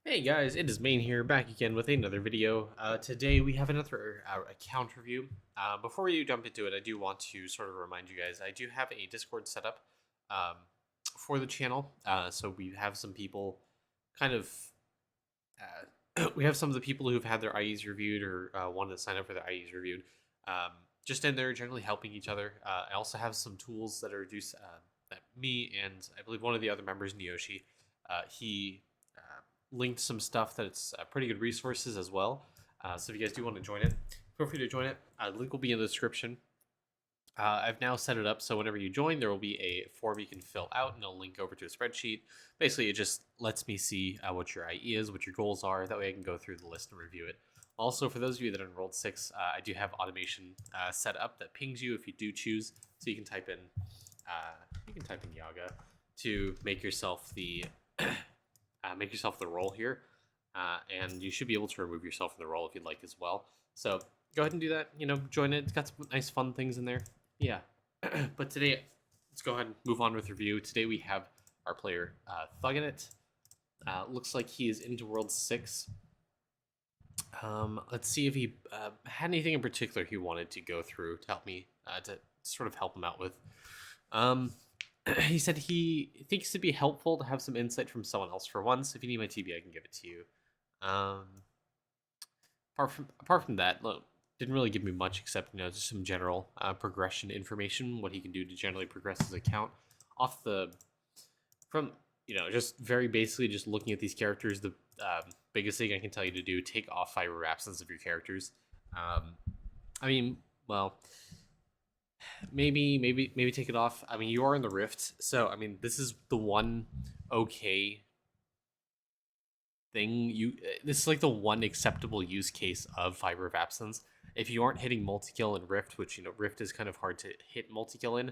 Hey guys, it is Main here, back again with another video. Today we have another account review. Before we jump into it, I do want to sort of remind you guys, I do have a Discord set up um, for the channel. So we have some people kind of, we have some of the people who've had their IEs reviewed or wanted to sign up for their IEs reviewed. Just in there generally helping each other. I also have some tools that are that me and I believe one of the other members, Neoshi, he linked some stuff that's pretty good resources as well. So if you guys do want to join it, feel free to join it. Link will be in the description. I've now set it up so whenever you join, there will be a form you can fill out and it'll link over to a spreadsheet. Basically, it just lets me see what your IE is, what your goals are. That way I can go through the list and review it. Also, for those of you that are enrolled 6, I do have automation set up that pings you if you do choose. So you can type in Yaga to make yourself the role here, and you should be able to remove yourself from the role if you'd like as well. So go ahead and do that. Join it. It's got some nice fun things in there. Yeah. But today, let's go ahead and move on with review. Today we have our player Thugginit. Looks like he is into World 6. Let's see if he had anything in particular he wanted to go through to help me to sort of help him out with. He said he thinks it'd be helpful to have some insight from someone else for once. If you need my TB, I can give it to you. Apart from that, look, didn't really give me much except just some general progression information, what he can do to generally progress his account. Just very basically just looking at these characters, the biggest thing I can tell you to do, take off Fiber of Absence of your characters. Maybe take it off. I mean, you are in the Rift, so I mean, this is the one okay thing. This is like the one acceptable use case of Fiber of Absence. If you aren't hitting multi-kill in Rift, which Rift is kind of hard to hit multi-kill in,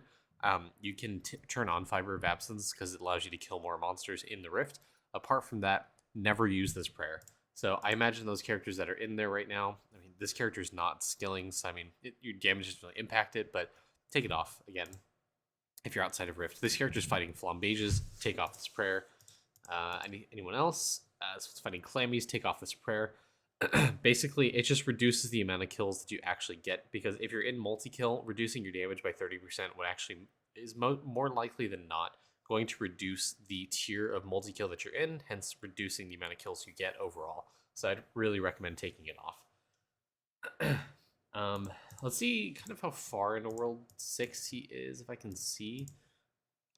you can turn on Fiber of Absence because it allows you to kill more monsters in the Rift. Apart from that, never use this prayer. So I imagine those characters that are in there right now, I mean, this character is not skilling, so I mean, your damage doesn't really impact it, but take it off again if you're outside of Rift. This character is fighting Flambages, take off this prayer. Anyone else? So it's fighting Clammies, take off this prayer. Basically, it just reduces the amount of kills that you actually get, because if you're in multi-kill, reducing your damage by 30% would actually is more likely than not going to reduce the tier of multi-kill that you're in, hence reducing the amount of kills you get overall. So I'd really recommend taking it off. Let's see kind of how far into World 6 he is, if I can see.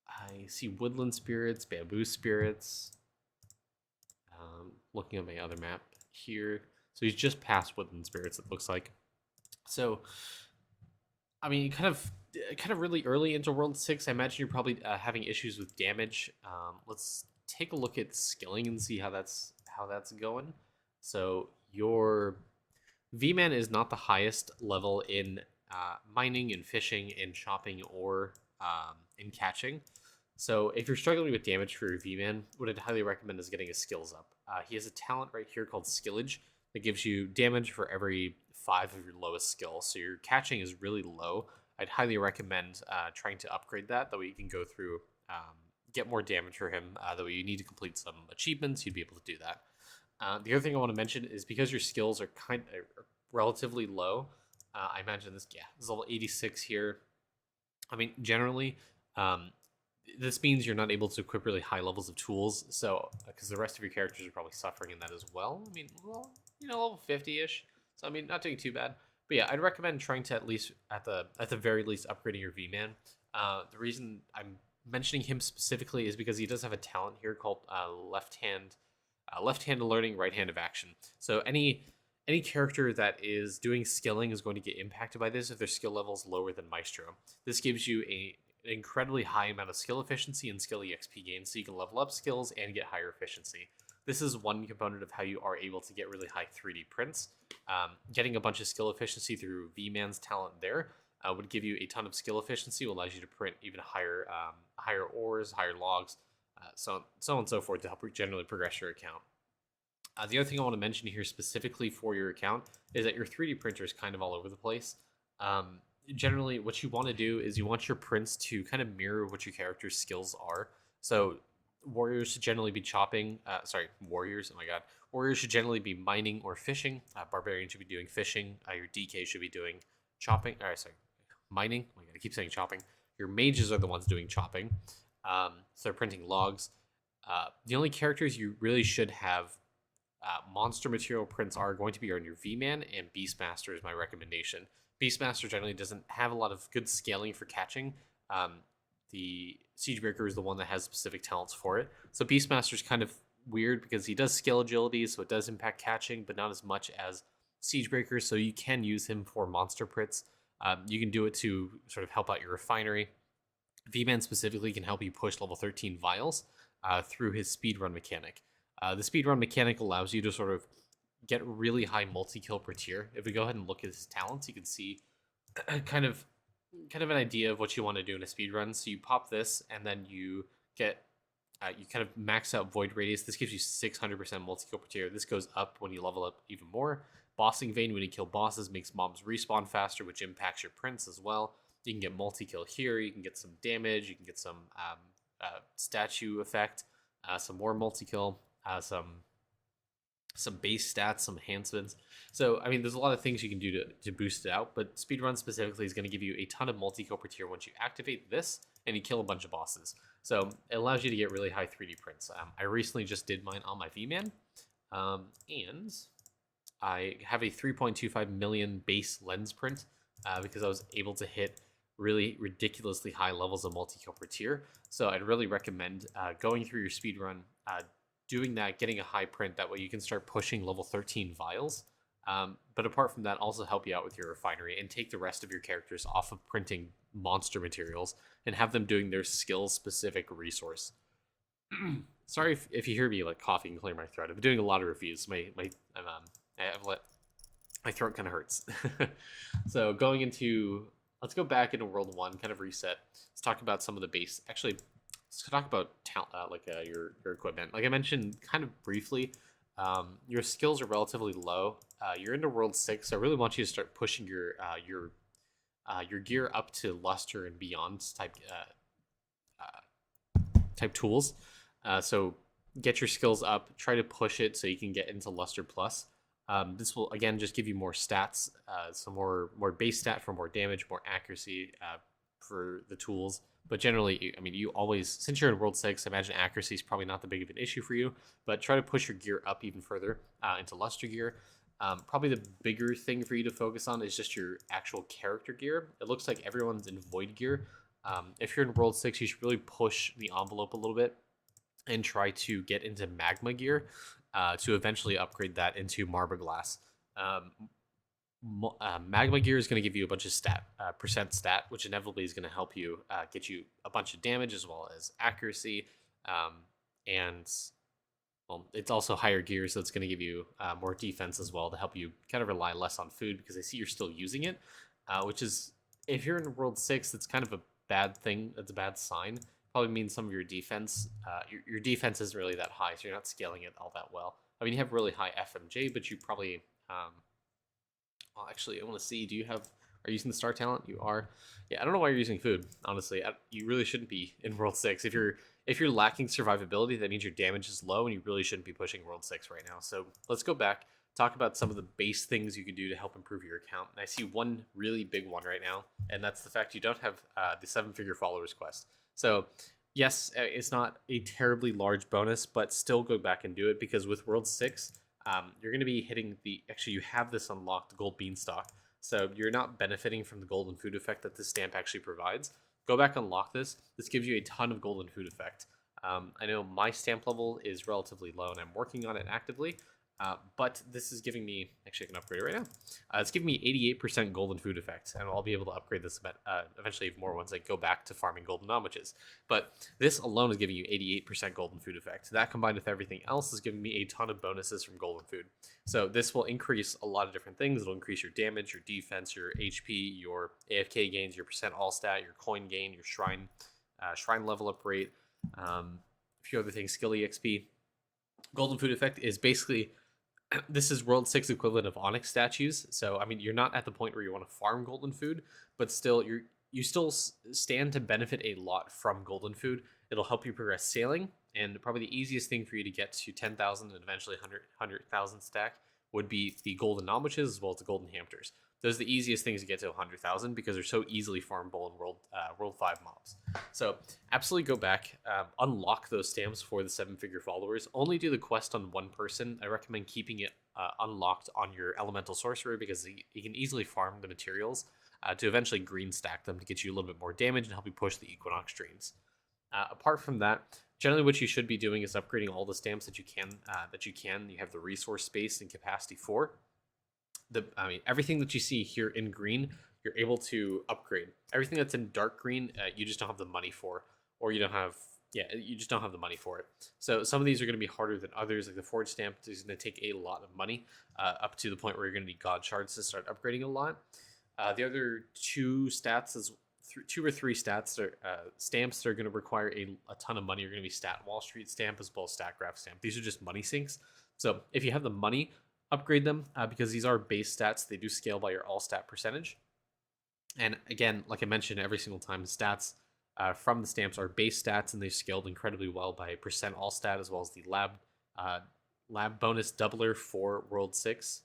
I see Woodland Spirits, Bamboo Spirits. Looking at my other map here. So he's just past Woodland Spirits, it looks like. So, I mean, kind of really early into World 6. I imagine you're probably having issues with damage. Let's take a look at skilling and see how that's going. So your V-Man is not the highest level in mining and fishing and chopping or in catching. So if you're struggling with damage for your V-Man, what I'd highly recommend is getting his skills up. He has a talent right here called Skillage that gives you damage for every 5 of your lowest skill. So your catching is really low. I'd highly recommend trying to upgrade that. That way you can go through, get more damage for him. That way you need to complete some achievements, you'd be able to do that. The other thing I want to mention is because your skills are relatively low, I imagine this is level 86 here. I mean, generally, this means you're not able to equip really high levels of tools. So, because the rest of your characters are probably suffering in that as well. I mean, well, level 50-ish. So, I mean, not doing too bad. But yeah, I'd recommend trying to at the very least upgrading your V-Man. The reason I'm mentioning him specifically is because he does have a talent here called left hand alerting, right hand of action. So any character that is doing skilling is going to get impacted by this if their skill level is lower than Maestro. This gives you an incredibly high amount of skill efficiency and skill EXP gains, so you can level up skills and get higher efficiency. This is one component of how you are able to get really high 3D prints. Getting a bunch of skill efficiency through V-Man's talent there would give you a ton of skill efficiency, will allows you to print even higher ores, higher logs, so on and so forth to help generally progress your account. The other thing I want to mention here specifically for your account is that your 3D printer is kind of all over the place. Generally, what you want to do is you want your prints to kind of mirror what your character's skills are. So warriors should generally be chopping. Sorry, warriors. Oh my god, warriors should generally be mining or fishing. Barbarians should be doing fishing. Your DK should be doing chopping. All right, sorry, mining. Oh my god, I keep saying chopping. Your mages are the ones doing chopping. So they're printing logs. The only characters you really should have monster material prints are going to be on your V-Man, and Beastmaster is my recommendation. Beastmaster generally doesn't have a lot of good scaling for catching. The Siegebreaker is the one that has specific talents for it. So Beastmaster is kind of weird because he does scale agility, so it does impact catching, but not as much as Siegebreaker. So you can use him for monster prints. You can do it to sort of help out your refinery. V-Man specifically can help you push level 13 vials through his speedrun mechanic. The speedrun mechanic allows you to sort of get really high multi-kill per tier. If we go ahead and look at his talents, you can see kind of an idea of what you want to do in a speedrun. So you pop this, and then you get you kind of max out Void Radius. This gives you 600% multi-kill per tier. This goes up when you level up even more. Bossing Vein, when you kill bosses, makes mobs respawn faster, which impacts your prints as well. You can get multi-kill here. You can get some damage. You can get some statue effect, some more multi-kill, some base stats, some enhancements. So, I mean, there's a lot of things you can do to boost it out, but speedrun specifically is going to give you a ton of multi-kill per tier once you activate this and you kill a bunch of bosses. So it allows you to get really high 3D prints. I recently just did mine on my V-Man, and I have a 3.25 million base lens print because I was able to hit really ridiculously high levels of multi-kill per tier. So I'd really recommend going through your speedrun, doing that, getting a high print. That way you can start pushing level 13 vials. But apart from that, also help you out with your refinery and take the rest of your characters off of printing monster materials and have them doing their skill-specific resource. Sorry if you hear me like coughing and clear my throat. I've been doing a lot of reviews. My throat kind of hurts. So going into, let's go back into World 1, kind of reset. Let's talk about some of the base. Actually, let's talk about your equipment. Like I mentioned kind of briefly, your skills are relatively low. You're into World 6, so I really want you to start pushing your gear up to Luster and Beyond type tools. So get your skills up, try to push it so you can get into Luster Plus. This will again just give you more stats, some more base stat for more damage, more accuracy for the tools. But generally, I mean, you always, since you're in World 6, I imagine accuracy is probably not the big of an issue for you, but try to push your gear up even further into Luster gear. Probably the bigger thing for you to focus on is just your actual character gear. It looks like everyone's in Void gear. If you're in World 6, you should really push the envelope a little bit and try to get into Magma gear to eventually upgrade that into Marble Glass. Magma gear is going to give you a bunch of percent stat, which inevitably is going to help you get you a bunch of damage as well as accuracy, and well, it's also higher gear, so it's going to give you more defense as well to help you kind of rely less on food, because I see you're still using it, which is, if you're in World 6, it's kind of a bad thing. It's a bad sign. Probably means some of your defense, your defense isn't really that high, so you're not scaling it all that well. I mean, you have really high FMJ, but you probably well, actually, I want to see. Are you using the star talent? You are. Yeah, I don't know why you're using food. Honestly, you really shouldn't be in World 6. If you're lacking survivability, that means your damage is low, and you really shouldn't be pushing World 6 right now. So let's go back, talk about some of the base things you can do to help improve your account. And I see one really big one right now, and that's the fact you don't have the 7-figure followers quest. So yes, it's not a terribly large bonus, but still go back and do it, because with World 6, you're going to be hitting actually you have this unlocked, Gold Beanstalk. So you're not benefiting from the golden food effect that this stamp actually provides. Go back, unlock this. This gives you a ton of golden food effect. I know my stamp level is relatively low, and I'm working on it actively. But this is giving me, actually I can upgrade it right now. It's giving me 88% golden food effect, and I'll be able to upgrade this eventually even more once I go back to farming golden omeches. But this alone is giving you 88% golden food effect. That combined with everything else is giving me a ton of bonuses from golden food. So this will increase a lot of different things. It'll increase your damage, your defense, your HP, your AFK gains, your percent all stat, your coin gain, your shrine level up rate, a few other things, skill EXP. Golden food effect is basically, this is World 6 equivalent of Onyx statues. So, I mean, you're not at the point where you want to farm golden food, but still, you still stand to benefit a lot from golden food. It'll help you progress sailing. And probably the easiest thing for you to get to 10,000 and eventually 100,000 stack would be the golden Nomwiches as well as the golden Hamsters. Those are the easiest things to get to 100,000 because they're so easily farmable in World 5 mobs. So absolutely go back, unlock those stamps for the 7-figure followers. Only do the quest on one person. I recommend keeping it unlocked on your elemental sorcerer because he can easily farm the materials to eventually green stack them to get you a little bit more damage and help you push the Equinox dreams. Apart from that, generally what you should be doing is upgrading all the stamps that you can. You have the resource space and capacity for. Everything that you see here in green, you're able to upgrade. Everything that's in dark green, you just don't have the money for, or you just don't have the money for it. So some of these are going to be harder than others. Like the Forge stamp is going to take a lot of money, up to the point where you're going to need God shards to start upgrading a lot. The other two or three stamps that are going to require a ton of money are going to be Stat Wall Street stamp as well as Stat Graph stamp. These are just money sinks. So if you have the money, upgrade them because these are base stats. They do scale by your all stat percentage. And again, like I mentioned every single time, stats from the stamps are base stats, and they've scaled incredibly well by percent all stat as well as the lab bonus doubler for World 6.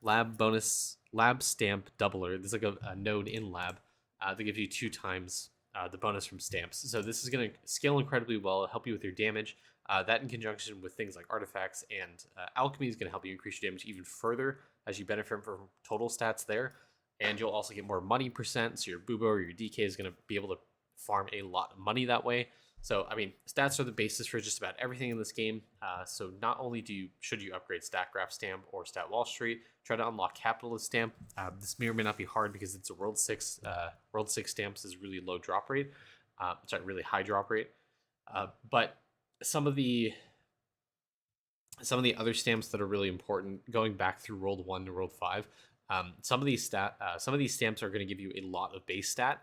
Lab stamp doubler. There's like a node in lab that gives you 2 times the bonus from stamps. So this is going to scale incredibly well, help you with your damage. That in conjunction with things like artifacts and alchemy is going to help you increase your damage even further as you benefit from total stats there. And you'll also get more money percent, so your Bubo or your DK is going to be able to farm a lot of money that way. So, stats are the basis for just about everything in this game. So not only should you upgrade Stat Graph Stamp or Stat Wall Street, try to unlock Capitalist Stamp. This may or may not be hard because it's a World 6. World 6 stamps is really low drop rate. Really high drop rate. But some of the other stamps that are really important, going back through World 1 to World 5, some of these stamps are going to give you a lot of base stat.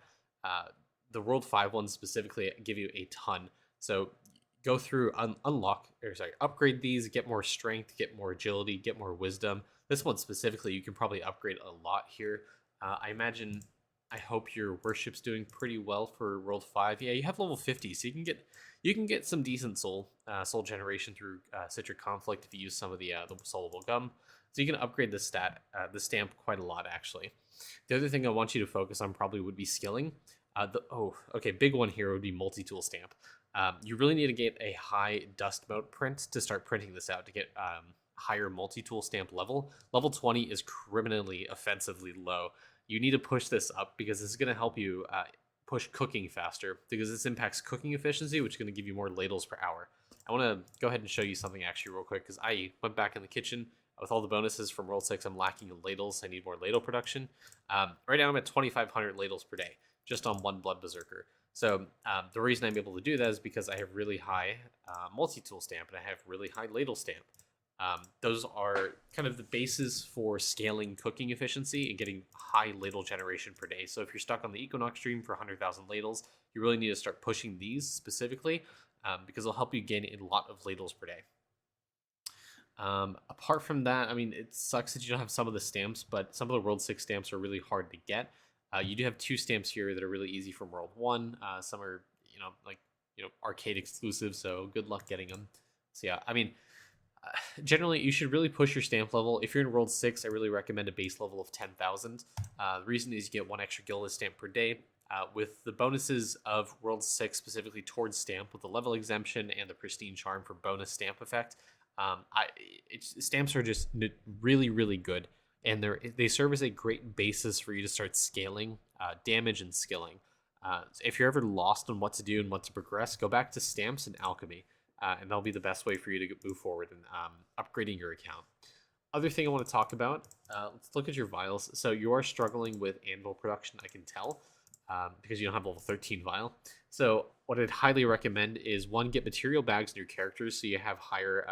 The World 5 ones specifically give you a ton. So go through, upgrade these, get more strength, get more agility, get more wisdom. This one specifically, you can probably upgrade a lot here. I hope your worship's doing pretty well for World 5. Yeah, you have level 50, so you can get some decent soul generation through Citric Conflict if you use some of the Soulable Gum. So you can upgrade the stamp quite a lot, actually. The other thing I want you to focus on probably would be skilling. Big one here would be multi-tool stamp. You really need to get a high dust mote print to start printing this out to get higher multi-tool stamp level. Level 20 is criminally offensively low. You need to push this up because this is going to help you push cooking faster because this impacts cooking efficiency, which is going to give you more ladles per hour. I want to go ahead and show you something actually real quick because I went back in the kitchen with all the bonuses from World 6. I'm lacking in ladles. I need more ladle production. Right now I'm at 2,500 ladles per day just on one Blood Berserker. So the reason I'm able to do that is because I have really high multi-tool stamp and I have really high ladle stamp. Those are kind of the basis for scaling cooking efficiency and getting high ladle generation per day. So if you're stuck on the Equinox stream for 100,000 ladles, you really need to start pushing these specifically because they'll help you gain a lot of ladles per day. Apart from that, it sucks that you don't have some of the stamps, but some of the World 6 stamps are really hard to get. You do have 2 stamps here that are really easy from World 1. Some are, arcade exclusive, so good luck getting them. So yeah, generally, you should really push your stamp level. If you're in World 6, I really recommend a base level of 10,000. The reason is you get 1 extra gilded stamp per day. With the bonuses of World 6, specifically towards stamp, with the level exemption and the pristine charm for bonus stamp effect, stamps are just really, really good. And they serve as a great basis for you to start scaling damage and skilling. If you're ever lost on what to do and what to progress, go back to stamps and alchemy. And that'll be the best way for you to move forward in upgrading your account. Other thing I want to talk about, let's look at your vials. So you are struggling with Anvil production, I can tell, because you don't have level 13 vial. So what I'd highly recommend is, 1, get material bags in your characters so you have higher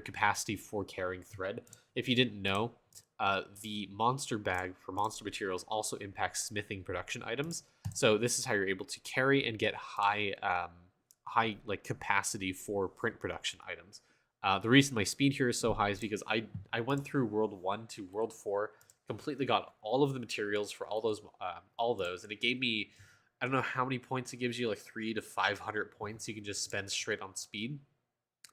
capacity for carrying thread. If you didn't know, the monster bag for monster materials also impacts smithing production items. So this is how you're able to carry and get high capacity for print production items. The reason my speed here is so high is because I went through World 1 to World 4, completely got all of the materials for all those, and it gave me I don't know how many points it gives you, like 300 to 500 points you can just spend straight on speed.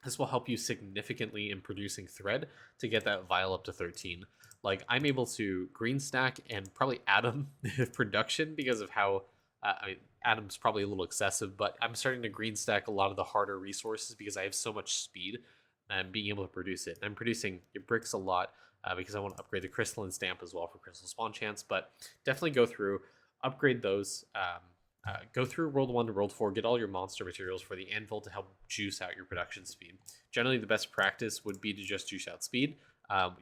This will help you significantly in producing thread to get that vial up to 13. Like, I'm able to green stack and probably atom production because of how, I mean, atom's probably a little excessive, but I'm starting to green stack a lot of the harder resources because I have so much speed and being able to produce it. And I'm producing bricks a lot because I want to upgrade the crystalline stamp as well for crystal spawn chance, but definitely go through, upgrade those. Go through World 1 to World 4, get all your monster materials for the Anvil to help juice out your production speed. Generally, the best practice would be to just juice out speed.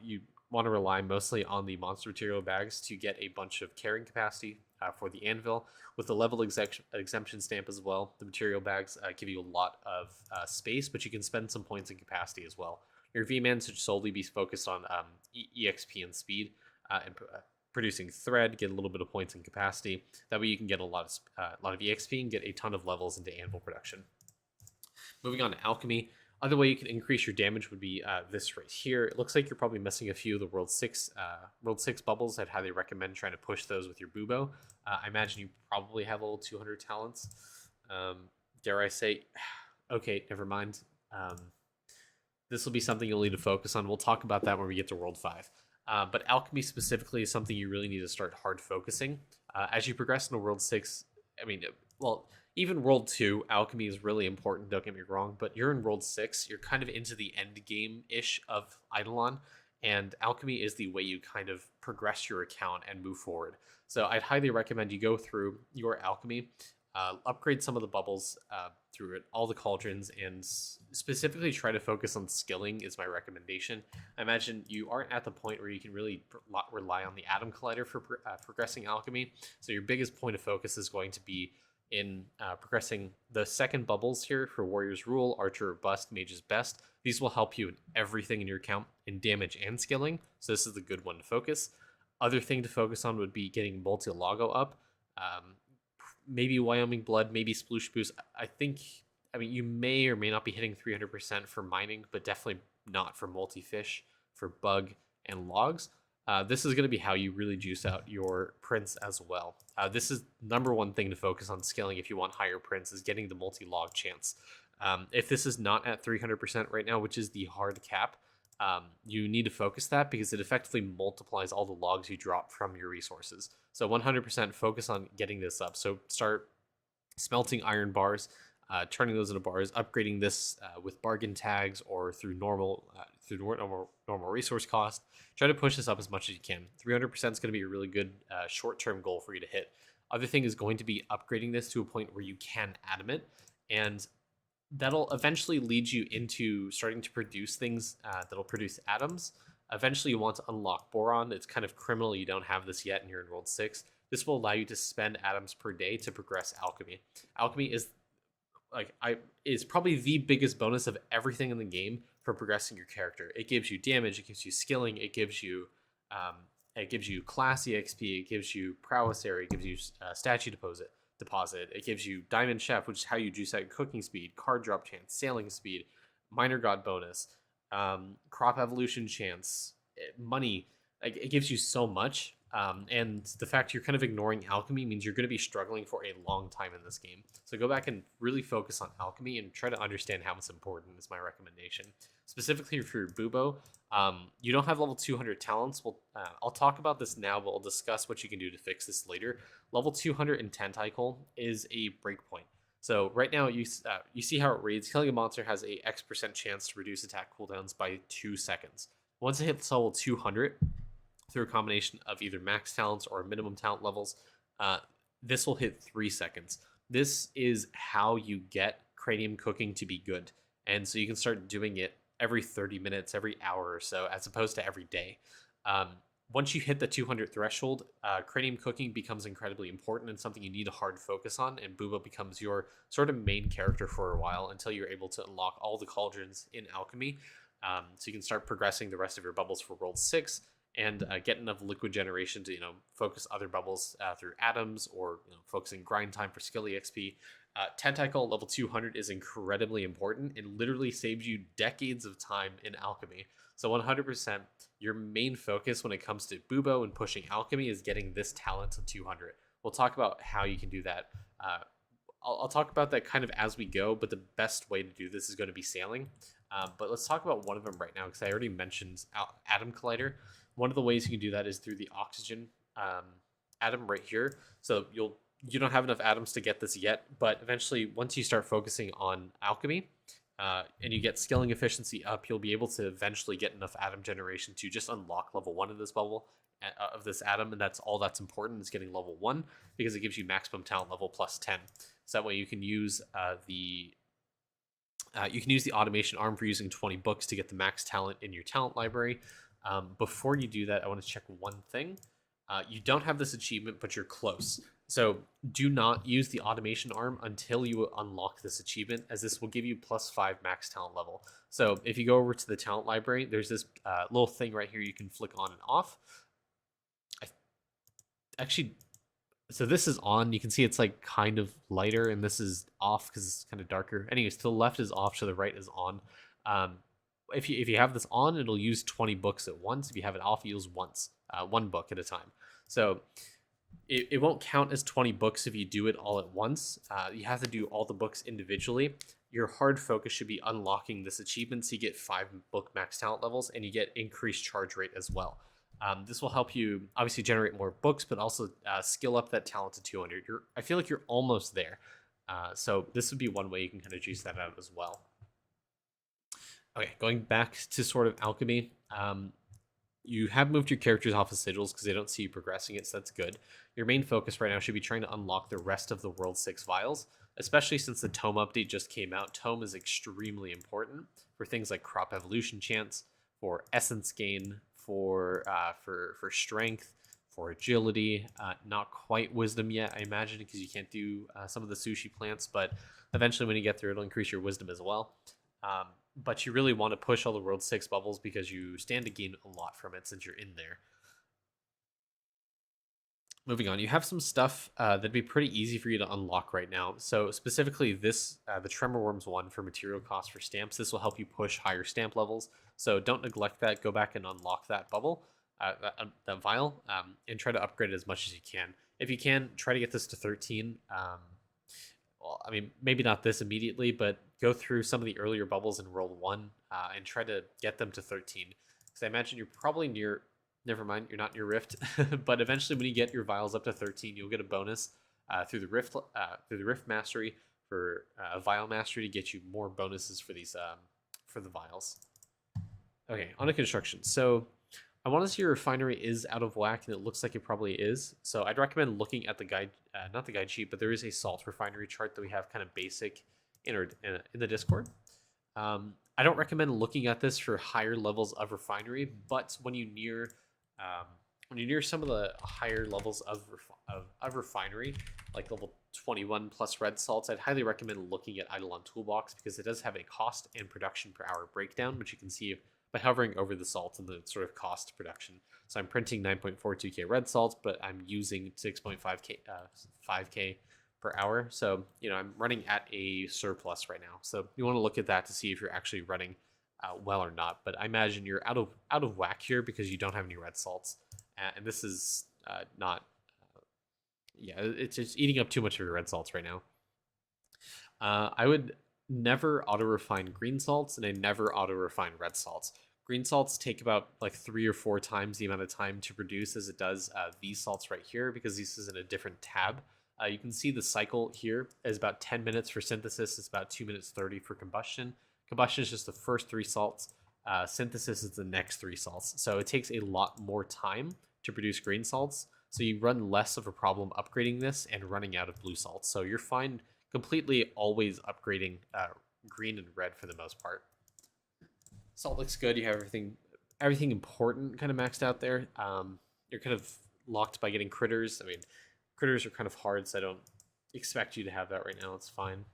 You want to rely mostly on the monster material bags to get a bunch of carrying capacity for the Anvil. With the level exemption stamp as well, the material bags give you a lot of space, but you can spend some points in capacity as well. Your V-Man should solely be focused on EXP and speed and producing thread, get a little bit of points in capacity. That way you can get a lot of EXP and get a ton of levels into Anvil production. Moving on to Alchemy. Other way you can increase your damage would be this right here. It looks like you're probably missing a few of the World 6 bubbles. I'd highly recommend trying to push those with your Bubo. I imagine you probably have level 200 talents. Dare I say, okay, never mind. This will be something you'll need to focus on. We'll talk about that when we get to World 5. But Alchemy specifically is something you really need to start hard focusing. As you progress into World 6, I mean, well, even World 2, Alchemy is really important, don't get me wrong, but you're in World 6, you're kind of into the end game-ish of Idleon, and Alchemy is the way you kind of progress your account and move forward. So I'd highly recommend you go through your Alchemy, upgrade some of the bubbles through it, all the cauldrons, and specifically try to focus on skilling is my recommendation. I imagine you aren't at the point where you can really rely on the Atom Collider for progressing Alchemy, so your biggest point of focus is going to be in progressing the second bubbles here for Warrior's Rule, Archer Bust, Mage's Best. These will help you in everything in your account in damage and skilling, so this is a good one to focus. Other thing to focus on would be getting Multi-Logo up. Maybe Wyoming Blood, maybe Sploosh Boost. I mean, you may or may not be hitting 300% for mining, but definitely not for multi-fish, for bug, and logs. This is going to be how you really juice out your prints as well. This is number one thing to focus on scaling if you want higher prints, is getting the multi-log chance. If this is not at 300% right now, which is the hard cap, you need to focus that because it effectively multiplies all the logs you drop from your resources. So 100% focus on getting this up. So start smelting iron bars, turning those into bars, upgrading this with bargain tags or through normal resource cost. Try to push this up as much as you can. 300% is going to be a really good short-term goal for you to hit. Other thing is going to be upgrading this to a point where you can atom it, and that'll eventually lead you into starting to produce things that'll produce atoms. Eventually you want to unlock boron. It's kind of criminal you don't have this yet and you're in World 6. This will allow you to spend atoms per day to progress Alchemy. Alchemy is probably the biggest bonus of everything in the game for progressing your character. It gives you damage, it gives you skilling, it gives you class EXP, it gives you prowess area, it gives you statue deposit, it gives you diamond chef, which is how you juice out cooking speed, card drop chance, sailing speed, minor god bonus, crop evolution chance, money. Like, it gives you so much. And the fact you're kind of ignoring Alchemy means you're going to be struggling for a long time in this game. So go back and really focus on Alchemy and try to understand how it's important is my recommendation. Specifically for Bubo, you don't have level 200 talents. I'll talk about this now, but we'll discuss what you can do to fix this later. Level 200 in Tentacle is a breakpoint. So right now, you see how it reads. Killing a monster has a X% chance to reduce attack cooldowns by 2 seconds. Once it hits level 200, through a combination of either max talents or minimum talent levels, this will hit 3 seconds. This is how you get Cranium Cooking to be good. And so you can start doing it every 30 minutes, every hour or so, as opposed to every day. Once you hit the 200 threshold, Cranium Cooking becomes incredibly important and something you need to hard focus on, and Bubo becomes your sort of main character for a while until you're able to unlock all the cauldrons in Alchemy. So you can start progressing the rest of your bubbles for World 6, and get enough liquid generation to focus other bubbles through atoms, or focusing grind time for skill EXP. Tentacle level 200 is incredibly important and literally saves you decades of time in Alchemy. So 100%, your main focus when it comes to Bubo and pushing Alchemy is getting this talent to 200. We'll talk about how you can do that. I'll talk about that kind of as we go, but the best way to do this is going to be sailing. But let's talk about one of them right now, because I already mentioned Atom Collider. One of the ways you can do that is through the oxygen atom right here. So you don't have enough atoms to get this yet, but eventually, once you start focusing on alchemy, and you get scaling efficiency up, you'll be able to eventually get enough atom generation to just unlock level 1 of this bubble, of this atom, and that's all that's important, is getting level 1, because it gives you maximum talent level plus 10. So that way you can use the automation arm for using 20 books to get the max talent in your talent library. Before you do that, I want to check one thing. You don't have this achievement, but you're close. So do not use the automation arm until you unlock this achievement, as this will give you plus 5 max talent level. So if you go over to the talent library, there's this little thing right here you can flick on and off. So this is on. You can see it's like kind of lighter, and this is off because it's kind of darker. Anyways, to the left is off, to the right is on. If you have this on, it'll use 20 books at once. If you have it off, you use one book at a time. So it won't count as 20 books if you do it all at once. You have to do all the books individually. Your hard focus should be unlocking this achievement, so you get 5 book max talent levels, and you get increased charge rate as well. This will help you obviously generate more books, but also skill up that talent to 200. I feel like you're almost there. So this would be one way you can kind of juice that out as well. Okay, going back to sort of alchemy. You have moved your characters off of sigils because they don't see you progressing it, so that's good. Your main focus right now should be trying to unlock the rest of the World 6 vials, especially since the Tome update just came out. Tome is extremely important for things like crop evolution chance, for essence gain, for strength, for agility. Not quite wisdom yet, I imagine, because you can't do some of the sushi plants, but eventually when you get through, it'll increase your wisdom as well. But you really want to push all the World 6 bubbles because you stand to gain a lot from it since you're in there. Moving on, you have some stuff that'd be pretty easy for you to unlock right now. So specifically this, the Tremor Worms one for material cost for stamps. This will help you push higher stamp levels. So don't neglect that. Go back and unlock that bubble, that vial, and try to upgrade it as much as you can. If you can, try to get this to 13. Well, I mean, maybe not this immediately, but go through some of the earlier bubbles in World 1 and try to get them to 13. Because I imagine you're probably near... Never mind, you're not near Rift. But eventually when you get your vials up to 13, you'll get a bonus through the Rift Mastery for Vial Mastery to get you more bonuses for these for the vials. Okay, on to construction. So I want to see your refinery is out of whack, and it looks like it probably is. So I'd recommend looking at the guide, not the guide sheet, but there is a salt refinery chart that we have kind of basic in the Discord. I don't recommend looking at this for higher levels of refinery, but when you near some of the higher levels of refinery, like level 21 plus red salts, I'd highly recommend looking at Idleon Toolbox, because it does have a cost and production per hour breakdown, which you can see by hovering over the salt and the sort of cost production. So I'm printing 9.42k red salts, but I'm using 5k per hour. So, I'm running at a surplus right now. So you want to look at that to see if you're actually running well or not. But I imagine you're out of whack here because you don't have any red salts. And this is not... it's just eating up too much of your red salts right now. I would never auto-refine green salts, and I never auto-refine red salts. Green salts take about like 3 or 4 times the amount of time to produce as it does these salts right here, because this is in a different tab. You can see the cycle here is about 10 minutes for synthesis. It's about 2 minutes 30 for combustion. Combustion is just the first 3 salts. Synthesis is the next 3 salts. So it takes a lot more time to produce green salts. So you run less of a problem upgrading this and running out of blue salts. So you're fine completely always upgrading green and red for the most part. Salt looks good. You have everything important kind of maxed out there. You're kind of locked by getting critters. I mean, critters are kind of hard, so I don't expect you to have that right now. It's fine.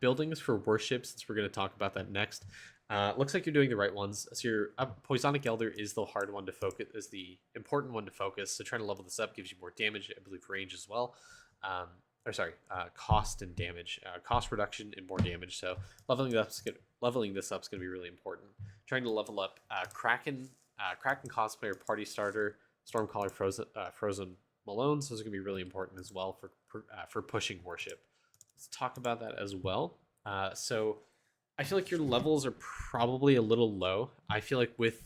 Buildings for warships, since we're going to talk about that next. Looks like you're doing the right ones. So your Poisonic Elder is the hard one to focus, is the important one to focus. So trying to level this up gives you more damage, I believe, range as well. Cost and damage, cost reduction and more damage. So leveling this up is going to be really important. Trying to level up Kraken cosplayer, party starter, Stormcaller, frozen Malones. Those are going to be really important as well for pushing worship. Let's talk about that as well. So I feel like your levels are probably a little low. I feel like with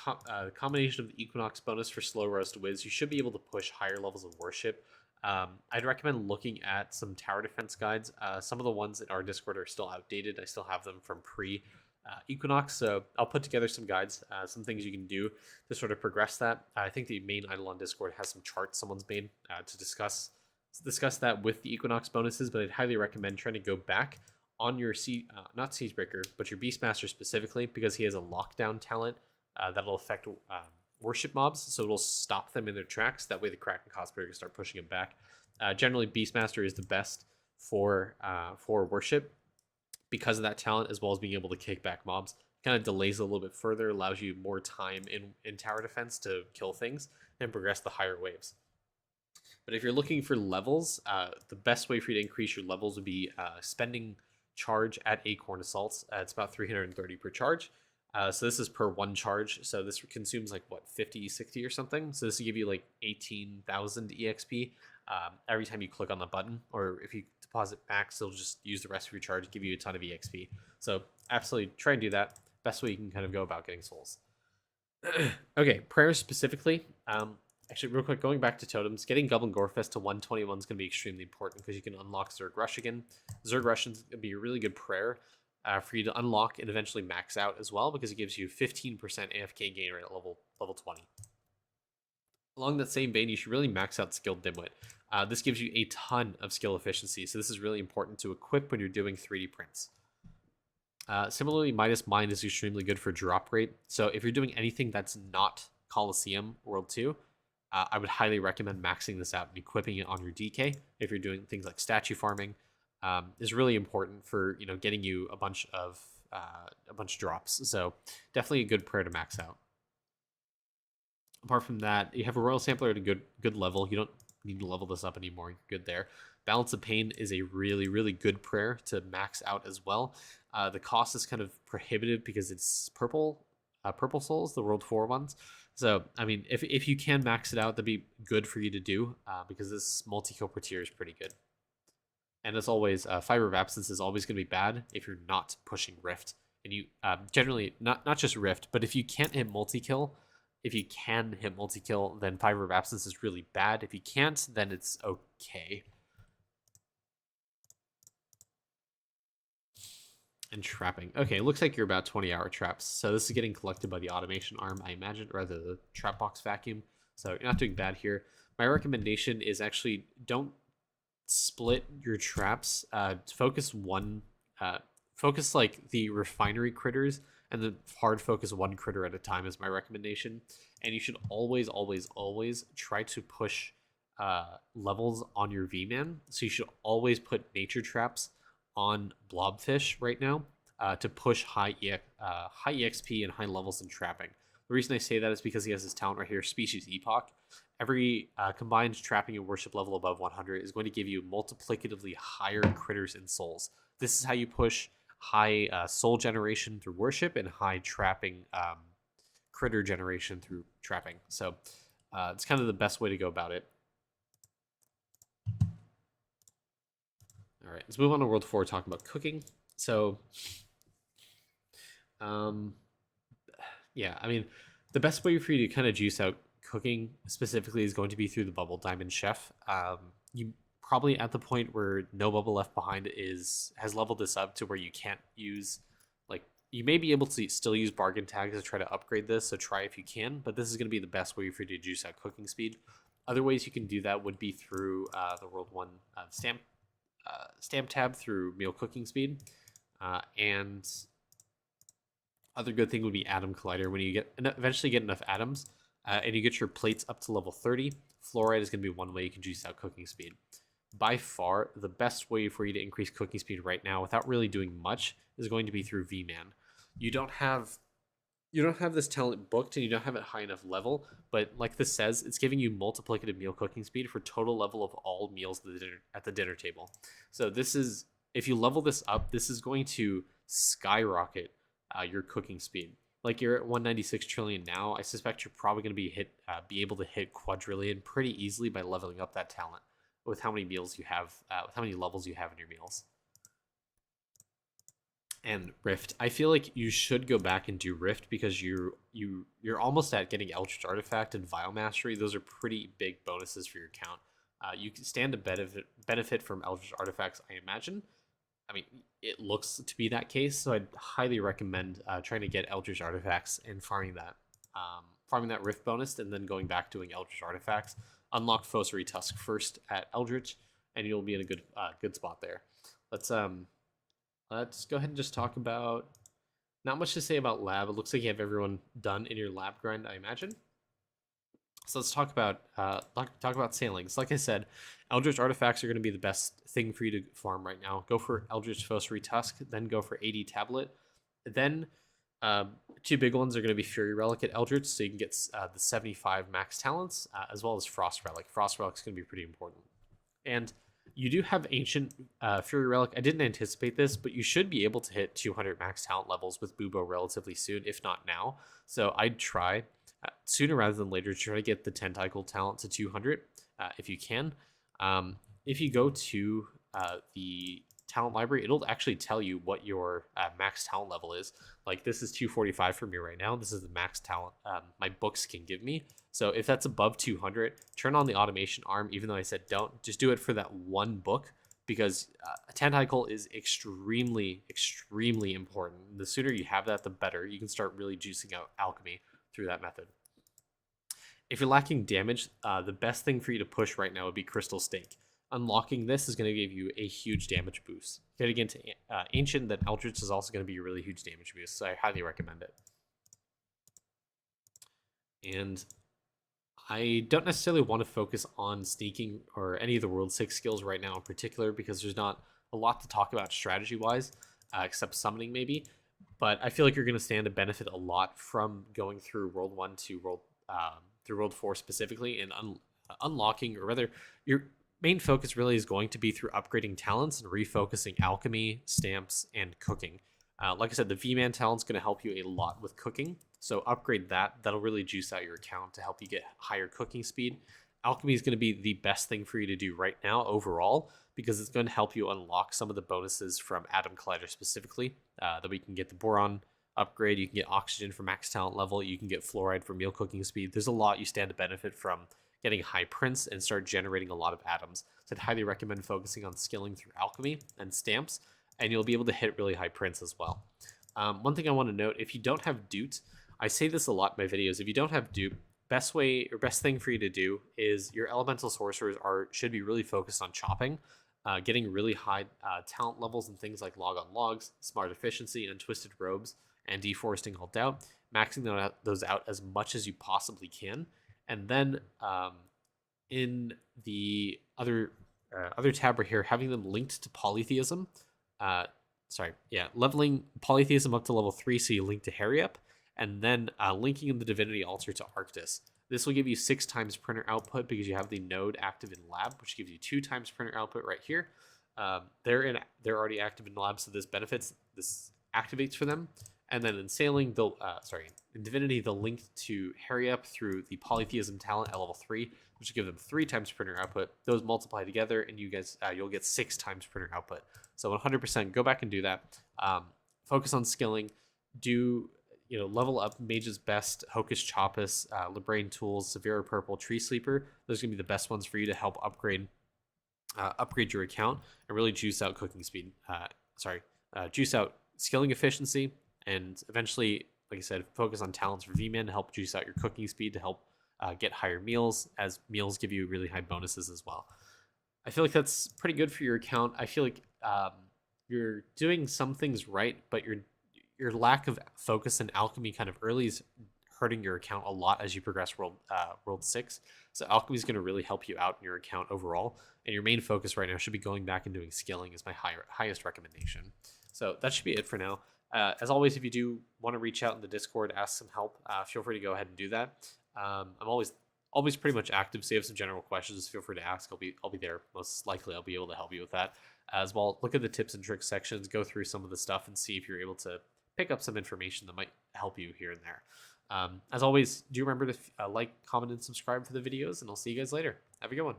the combination of the Equinox bonus for Slow Roast Wiz, you should be able to push higher levels of worship. I'd recommend looking at some tower defense guides. Some of the ones in our Discord are still outdated. I still have them from pre Equinox, so I'll put together some guides, some things you can do to sort of progress that. I think the main Idleon Discord has some charts someone's made to discuss that with the Equinox bonuses, but I'd highly recommend trying to go back on your not Siegebreaker, but your Beastmaster specifically, because he has a lockdown talent that'll affect worship mobs, so it'll stop them in their tracks. That way the Kraken cosplayer can start pushing them back. Generally, Beastmaster is the best for worship because of that talent, as well as being able to kick back mobs. Kind of delays it a little bit further, allows you more time in tower defense to kill things and progress the higher waves. But if you're looking for levels, the best way for you to increase your levels would be spending charge at Acorn Assaults. It's about 330 per charge. So this is per one charge. So this consumes like what, 50, 60 or something. So this will give you like 18,000 EXP every time you click on the button, or if you deposit max, it'll just use the rest of your charge, give you a ton of EXP. So absolutely try and do that. Best way you can kind of go about getting souls. Okay, prayers specifically. Actually, real quick, going back to totems, getting Goblin Gorefest to 121 is going to be extremely important because you can unlock Zerg Rush again. Zerg Rush is going to be a really good prayer for you to unlock and eventually max out as well, because it gives you 15% AFK gain rate at level 20. Along that same vein, you should really max out Skilled Dimwit. This gives you a ton of skill efficiency, so this is really important to equip when you're doing 3D prints. Similarly, Midas Mind is extremely good for drop rate. So if you're doing anything that's not Coliseum World 2, I would highly recommend maxing this out and equipping it on your DK. If you're doing things like statue farming, is really important for getting you a bunch of drops. So definitely a good prayer to max out. Apart from that, you have a Royal Sampler at a good level. You don't need to level this up anymore. You're good there. Balance of Pain is a really, really good prayer to max out as well. The cost is kind of prohibitive because it's purple souls, the World 4 ones. So, I mean, if you can max it out, that'd be good for you to do because this multi-kill per tier is pretty good. And as always, Fiber of Absence is always going to be bad if you're not pushing Rift. And you generally, not just Rift, but if you can't hit multi-kill, then Fiber of Absence is really bad. If you can't, then it's okay. And trapping. Okay, it looks like you're about 20-hour traps. So this is getting collected by the automation arm, I imagine, or rather the trap box vacuum. So you're not doing bad here. My recommendation is actually don't split your traps. Focus like the refinery critters, and then hard focus one critter at a time is my recommendation. And you should always, always, always try to push levels on your V-Man. So you should always put nature traps on Blobfish right now to push high EXP and high levels in trapping. The reason I say that is because he has this talent right here, Species Epoch. Every combined trapping and worship level above 100 is going to give you multiplicatively higher critters and souls. This is how you push high soul generation through worship and high trapping critter generation through trapping. So it's kind of the best way to go about it. All right, let's move on to World 4, talking about cooking. So, yeah, I mean, the best way for you to kind of juice out cooking specifically is going to be through the Bubble Diamond Chef. You probably at the point where no bubble left behind has leveled this up to where you can't use, like, you may be able to still use bargain tags to try to upgrade this, so try if you can, but this is going to be the best way for you to juice out cooking speed. Other ways you can do that would be through the World 1 stamp tab through meal cooking speed, and other good thing would be Atom Collider. When you eventually get enough atoms and you get your plates up to level 30, fluoride is going to be one way you can juice out cooking speed. By far, the best way for you to increase cooking speed right now without really doing much is going to be through V-Man. You don't have this talent booked and you don't have it high enough level, but like this says, it's giving you multiplicative meal cooking speed for total level of all meals at the dinner table. So this is, if you level this up, this is going to skyrocket your cooking speed. Like you're at 196 trillion now. I suspect you're probably going to be able to hit quadrillion pretty easily by leveling up that talent with how many meals you have, with how many levels you have in your meals. And Rift, I feel like you should go back and do Rift because you're almost at getting Eldritch Artifact and Vial Mastery. Those are pretty big bonuses for your account. You can stand to benefit from Eldritch Artifacts, I imagine. I mean, it looks to be that case, so I'd highly recommend trying to get Eldritch Artifacts and farming that Rift bonus, and then going back doing Eldritch Artifacts. Unlock Fossary Tusk first at Eldritch, and you'll be in a good spot there. Let's go ahead and just talk about, not much to say about lab. It looks like you have everyone done in your lab grind, I imagine. So let's talk about sailings. Like I said, Eldritch Artifacts are going to be the best thing for you to farm right now. Go for Eldritch Fossary Tusk, then go for 80 Tablet. Then two big ones are going to be Fury Relic at Eldritch, so you can get the 75 max talents, as well as Frost Relic. Frost Relic is going to be pretty important. And you do have Ancient Fury Relic. I didn't anticipate this, but you should be able to hit 200 max talent levels with Bubo relatively soon, if not now. So I'd try sooner rather than later to try to get the Tentacle talent to 200 if you can. If you go to the talent library, it'll actually tell you what your max talent level is. Like this is 245 for me right now. This is the max talent my books can give me. So if that's above 200, turn on the automation arm, even though I said don't. Just do it for that one book, because a tentacle is extremely, extremely important. The sooner you have that, the better. You can start really juicing out alchemy through that method. If you're lacking damage, the best thing for you to push right now would be Crystal Stake. Unlocking this is going to give you a huge damage boost. Getting into Ancient, then Eldritch is also going to be a really huge damage boost, so I highly recommend it. And I don't necessarily want to focus on sneaking or any of the World 6 skills right now in particular, because there's not a lot to talk about strategy-wise, except summoning maybe. But I feel like you're going to stand to benefit a lot from going through World 1 to World 4 specifically, and unlocking, or rather, your main focus really is going to be through upgrading talents and refocusing alchemy, stamps, and cooking. Like I said, the V-Man talent's going to help you a lot with cooking, so upgrade that. That'll really juice out your account to help you get higher cooking speed. Alchemy is going to be the best thing for you to do right now overall, because it's going to help you unlock some of the bonuses from Atom Collider specifically. That we can get the Boron upgrade, you can get Oxygen for max talent level, you can get Fluoride for meal cooking speed. There's a lot you stand to benefit from getting High Prince and start generating a lot of atoms. So I'd highly recommend focusing on skilling through alchemy and stamps, and you'll be able to hit really High Prince as well. One thing I want to note, if you don't have Dupe, I say this a lot in my videos, if you don't have Dupe, best thing for you to do is your elemental sorcerers should be really focused on chopping, getting really high talent levels in things like Log on Logs, Smart Efficiency, and Twisted Robes, and Deforesting All Doubt, maxing those out as much as you possibly can. And then in the other tab right here, having them linked to Polytheism, leveling Polytheism up to level 3 so you link to Harry up, and then linking in the Divinity Altar to Arctis. This will give you 6 times printer output because you have the node active in lab, which gives you 2 times printer output right here. They're already active in lab, so this activates for them. And then in sailing, in Divinity, they'll link to Harry up through the Polytheism talent at level 3, which will give them 3 times printer output. Those multiply together, and you'll get 6 times printer output. So 100% go back and do that. Focus on skilling. Level up Mage's Best, Hocus Chopus, Librarian Tools, Severe Purple, Tree Sleeper. Those are going to be the best ones for you to help upgrade your account and really juice out cooking speed. Juice out skilling efficiency, and eventually, like I said, focus on talents for V-Man to help juice out your cooking speed to help get higher meals, as meals give you really high bonuses as well. I feel like that's pretty good for your account. I feel like you're doing some things right, but your lack of focus in alchemy kind of early is hurting your account a lot as you progress World 6. So alchemy is going to really help you out in your account overall, and your main focus right now should be going back and doing skilling is my highest recommendation. So that should be it for now. As always, if you do want to reach out in the Discord, ask some help, feel free to go ahead and do that. I'm always pretty much active, so if you have some general questions, feel free to ask. I'll be there. Most likely I'll be able to help you with that as well. Look at the tips and tricks sections, go through some of the stuff and see if you're able to pick up some information that might help you here and there. As always, do remember to like, comment, and subscribe for the videos, and I'll see you guys later. Have a good one.